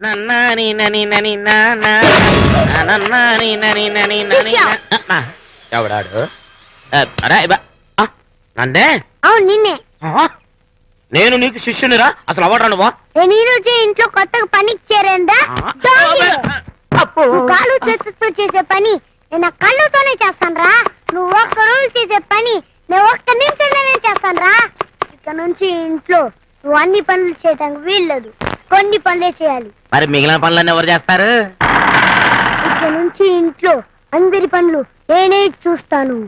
నన్నాని నని నని నానా నన్నాని నని నని నని ఎవడాడు? నందే అవును నిన్నే. నేను నీకు శిష్యునిరా? అసలు అవడరా నువ్వు? ఇంట్లో కొత్తగా పనికి చేరేందా? కాలు చేతులతో చేసే పని నేను కళ్ళుతోనే చేస్తాను రా. నువ్వు ఒక్క రోజు చేసే పని నేను ఒక్క నిమిషంలోనే చేస్తాను రా. ఇక నుంచి ఇంట్లో నువ్వు అన్ని పనులు చేయడానికి వీల్లేదు, కొన్ని పనులే చేయాలి. మరి మిగిలిన పనులన్నీ ఎవరు చేస్తారు? ఇక నుంచి ఇంట్లో అందరి పనులు నేనే చూస్తాను.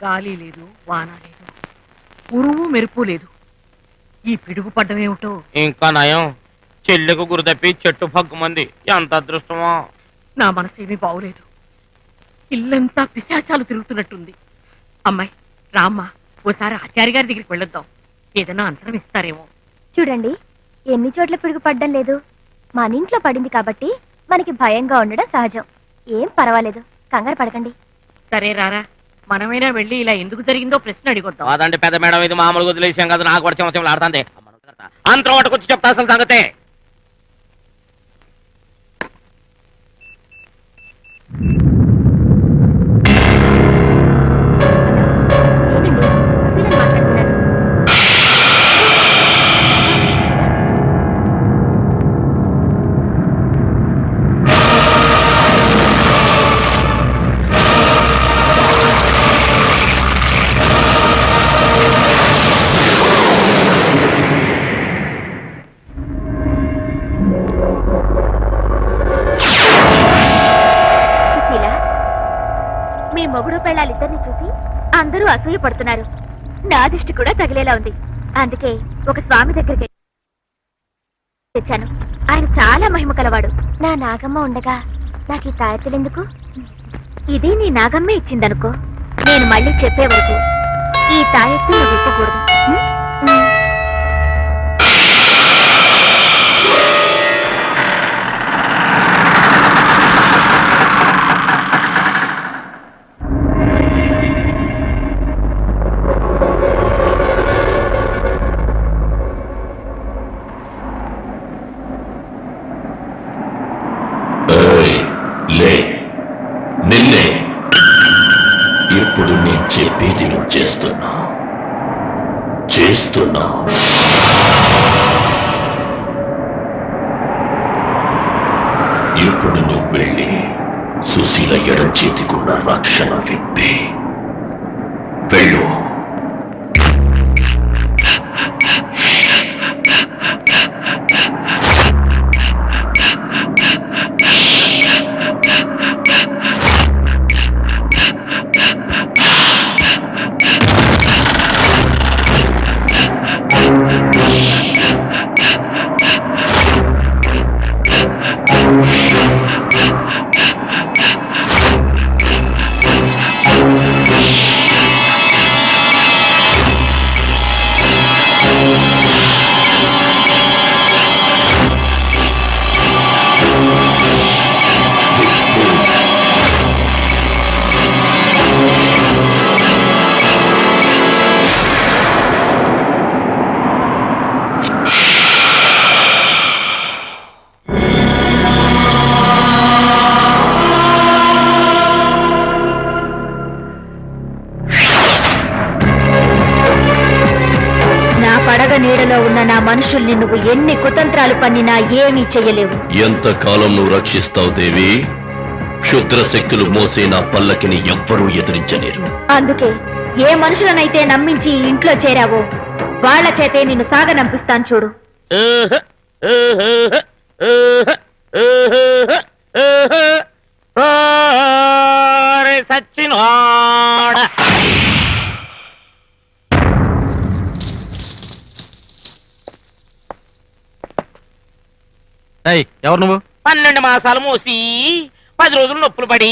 గాలి లేదు, వాన లేదు, ఉరువు మెరుపు లేదు. ఈ పిడుగు పడ్డమేమిటో. ఇంకా నయం, చెల్లెకు గురి తప్పి చెట్టు పగ్గుమంది. ఎంత అదృష్టమో. నా మనసేమీ బాగులేదు. ఇల్లంతా పిశాచాలు తిరుగుతున్నట్టుంది. అమ్మాయి రామ్మా, ఓసారి ఆచార్య గారి దగ్గరికి వెళ్ళొద్దాం. ఏదైనా అంతరం ఇస్తారేమో. చూడండి, ఎన్ని చోట్ల పిడుగు పడ్డం లేదు. మన ఇంట్లో పడింది కాబట్టి మనకి భయంగా ఉండడం సహజం. ఏం పర్వాలేదు, కంగారు పడకండి. సరే రారా, మనమైనా వెళ్ళి ఇలా ఎందుకు జరిగిందో ప్రశ్న అడిగొద్దాం. అదంటే పెద్ద మేడం, ఇది మామూలుగా వదిలేసాం కదా. నాకు కూడా చెమచం ఆడుతుంది. అంతరం పట్టుకొచ్చి చెప్తా అసలు సంగతే. మొగుడు పెళ్ళాలిద్దరిని చూసి అందరూ అసూయ పడుతున్నారు. నా దిష్టి కూడా తగిలేలా ఉంది. అందుకే ఒక స్వామి దగ్గరికి తెచ్చాను. ఆయన చాలా మహిమ కలవాడు. నా నాగమ్మ ఉండగా నాకు ఈ తాయెత్తులెందుకు? ఇది నీ నాగమ్మే ఇచ్చిందనుకో. నేను మళ్ళీ చెప్పే వరకు ఈ తాయెత్తు నువ్వు విప్పకూడదు. నిన్నే ఇప్పుడు నేను చెప్పేది నువ్వు చేస్తున్నా. ఇప్పుడు నువ్వు వెళ్ళి సుశీల ఎడం చేతికున్న రక్షణ విప్పి వెళ్ళు. లోకంలో ఉన్న నా మనుషుల్ని నువ్వు ఎన్ని కుతంత్రాలు పన్నినా ఏమీ చెయ్యలేవు. ఎంతకాలం నువ్వు రక్షిస్తావు దేవి? క్షుద్ర శక్తులు మోసే నా పల్లకిని ఎవ్వరూ ఎదిరించలేరు. అందుకే ఏ మనుషులనైతే నమ్మించి ఈ ఇంట్లో చేరావో వాళ్ళ చేతే నిన్ను సాగనంపిస్తాను చూడు. సచ్చినోడ ఎవరు నువ్వు? 12 మాసాలు మోసి 10 రోజులు నొప్పులు పడి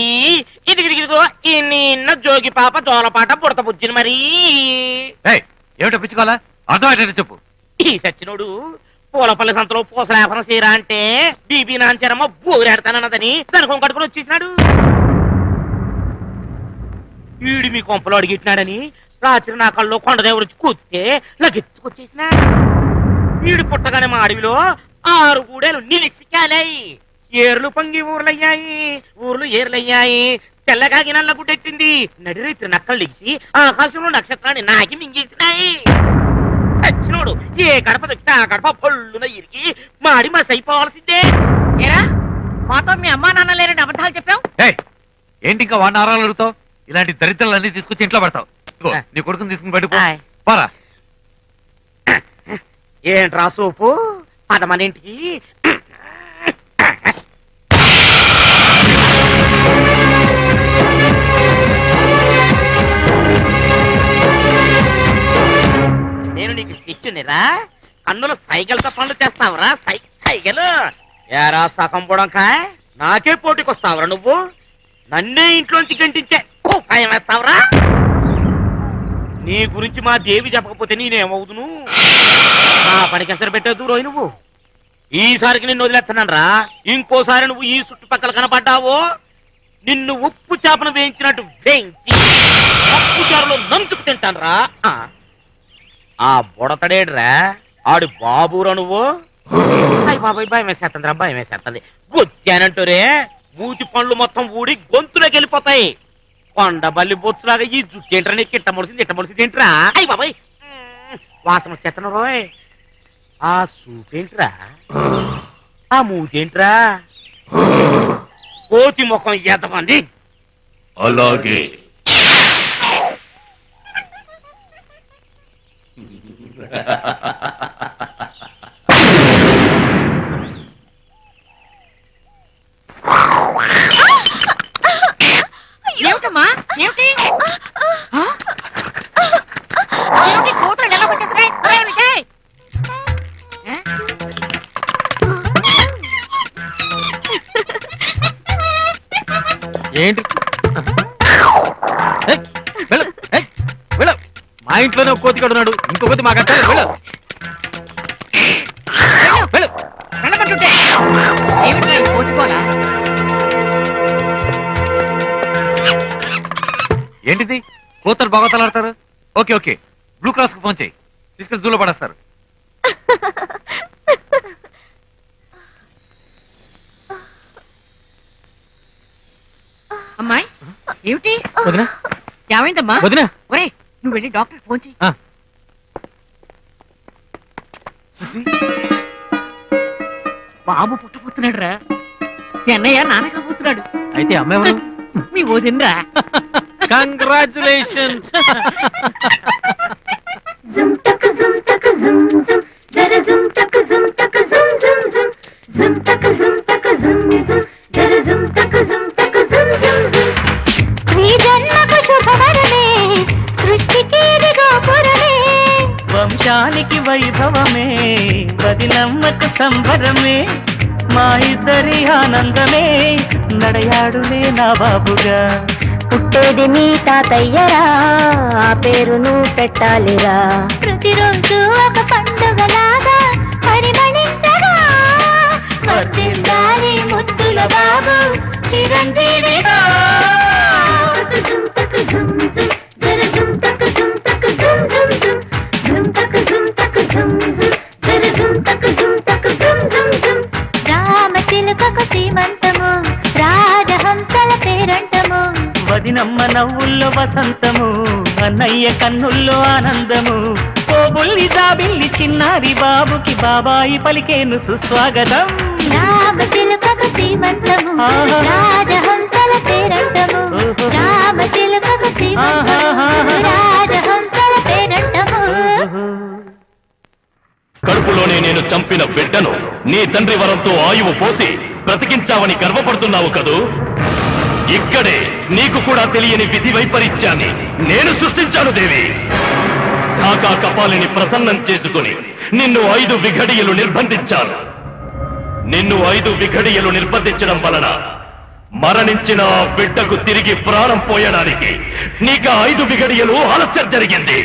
ఇదిగిదిగిదిగో ఈ నిన్న జోగి పాప జోలపాట బుడత బుజ్జిని మరి ఏమిటో పిచ్చుకోవాలా? అర్థమయ్యేటట్టు చెప్పు. ఈ సచ్చినోడు పూలపల్లి సంతలో పూసలేపన సీరా అంటే బీబీ నాంచరమ్మ బోరెడతానన్నదని దానికి కట్టుకుని వచ్చేసినాడు. ఈడు మీ కొంపలో అడిగిట్టినాడని రాత్రి నా కళ్ళు కొండదేవుడు వచ్చి కూస్తే లగెత్తుకొచ్చేసిన. ఈడు పుట్టగానే మా అడవిలో 6 గూడెలు నిలిచికాలాయి. ఏర్లు పొంగి ఊర్లయ్యాయి, ఊర్లు ఏర్లయ్యాయి. తెల్లగాగి నల్ల గుడ్డెట్టింది. నడిరైతే నక్కలు లెగిసి ఆకాశంలో నక్షత్రాన్ని నాకి మింగేసినాయి. సచ్చినోడు ఏ గడప దొక్కితే ఆ గడప పొల్లున ఇరిగి మాడి మస్ అయిపోవాల్సిందే. ఏరా మాతో మీ అమ్మా నాన్న లేరని అబద్ధాలు చెప్పావు. ఏంటి ఇంకా వాడిని ఆరాలు అడుగుతావు? ఇలాంటి దరిద్రాలన్నీ తీసుకొచ్చి ఇంట్లో పెడతావు. ఇదిగో, నీ కొడుకుని తీసుకుని బయటకు పో. ఆయ్. పోరా. ఏంట్రా సోపు పదమనింటికి నేను నీకు శిష్యునిరా. కన్నుల సైకిల్తో పనులు చేస్తావురా సైకిల్. ఏరా సగం పొడంకాయ నాకే పోటీకొస్తావురా నువ్వు? నన్నే ఇంట్లోంచి గంటించే భయం వేస్తావురా? నీ గురించి మా దేవి చెప్పకపోతే నేనేమవుదును? నా పనికి ఎసరు పెట్టేదు రోయి నువ్వు. ఈసారికి నిన్ను వదిలేస్తున్నాను రా. ఇంకోసారి నువ్వు ఈ చుట్టుపక్కల కనపడ్డావో నిన్ను ఉప్పు చేపను వేయించినట్టు వేయించి ఉప్పు చారులో నంచుకు తింటాను రా. ఆ బుడతడేడ్రా ఆడు బాబురా నువ్వు? అయ్య బాబాయ్ భయం వేసేస్తుందిరా, భయం వేసేస్తుంది. గుచ్చానంటూరే మూతి పండ్లు మొత్తం ఊడి గొంతులోకి వెళ్ళిపోతాయి. కొండ బల్లి బొచ్చులాగా ఈ జుట్టేంట్రా నీకు ఇట్ట ముడిసింది ఏంట్రా? అయ్య బాబాయ్ వాసన వచ్చేస్తాను రోయ్. ఆ సూపేంట్రా? ఆ మూతేంట్రా? కోతి ముఖం ఎంతమంది? అలాగే ఏమిటమ్మా ఏమిటి? ఏమిటి కూతురు ఎలా పట్టేస్తున్నాయి? ఏంటి? వెళ్ళు, వెళ్ళు. మా ఇంట్లోనే ఒక కోతి కడున్నాడు, ఇంకో కోతి మా కట్టాలి. వెళ్ళు, వెళ్ళు. వెళ్ళమంటుంటే ఏమిటి కోతుకోనా? ఏంటిది? కోతలు బాగా తలాడతారు. ఓకే ఓకే, బ్లూ క్రాస్ కు ఫోన్ చేయి, తీసుకెళ్లి జూలో పడేస్తారు. అమ్మాయి ఏమిటి? వదినా, ఏమైందమ్మా? వదినా. ఒరే నువ్వు వెళ్ళి డాక్టర్ ఫోన్ చెయ్యి. సుసి, బాబు పుట్టబోతున్నాడు రా. మీ అన్నయ్య నాన్న కాబోతున్నాడు. అయితే అమ్మ ఎవరు? మీ వదినరా. Congratulations. Zum tak zum tak zum zum, zara zum tak zum tak zum zum zum, zum tak zum zum, zara zum tak zum zum zum. శ్రీ జన్మకు శుభవరమే, సృష్టికి గోపురమే, వంశానికి వైభవమే, వదినమ్మకు సంబరమే, మా ఇద్దరి ఆనందమే, నడయాడులే నా బాబుగా. పుట్టేది మీ తాతయ్యరా, ఆ పేరును పెట్టాలిరా. ప్రతిరోజు ఒక పండుగలాగా పరిమళించగా, వర్ధిల్లాలి ముద్దుల బాబు చిరంజీవిగా. జుమ్ తక్ జుమ్ జుమ్, జర జుమ్ తక్ జుమ్ తక్ జుమ్ జుమ్ జుమ్, జుమ్ తక్ జుమ్ తక్ జుమ్ జుమ్, జర జుమ్ తక్ జుమ్ తక్ జుమ్ జుమ్ జుమ్. రామ చిలుకకు సీమంతము, రాజహంసల పేరంటము, వదినమ్మ నవ్వుల్లో వసంతము, అన్నయ్య కన్నుల్లో ఆనందము, ఓ బుల్లి జాబిల్లి చిన్నారి బాబుకి బాబాయి పలికేను సుస్వాగతం రామ చిలుకకు శ్రీమంతము రాజహంసల పేరంటము రామ చిలుకకు శ్రీమంతము రాజహంసల పేరంటము కడుపులోనే నేను చంపిన బిడ్డను నీ తండ్రి వరంతో ఆయువు పోసి బ్రతికించావని గర్వపడుతున్నావు కదూ ఇక్కడే నీకు కూడా తెలియని విధి వైపరీత్యాన్ని నేను సృష్టించాను దేవి కాకా కపాలిని ప్రసన్నం చేసుకుని నిన్ను 5 విఘడియలు నిర్బంధించాను నిన్ను 5 విఘడియలు నిర్బంధించడం వలన మరణించిన ఆ బిడ్డకు తిరిగి ప్రాణం పోయడానికి నీకు 5 విఘడియలు ఆలస్యం జరిగింది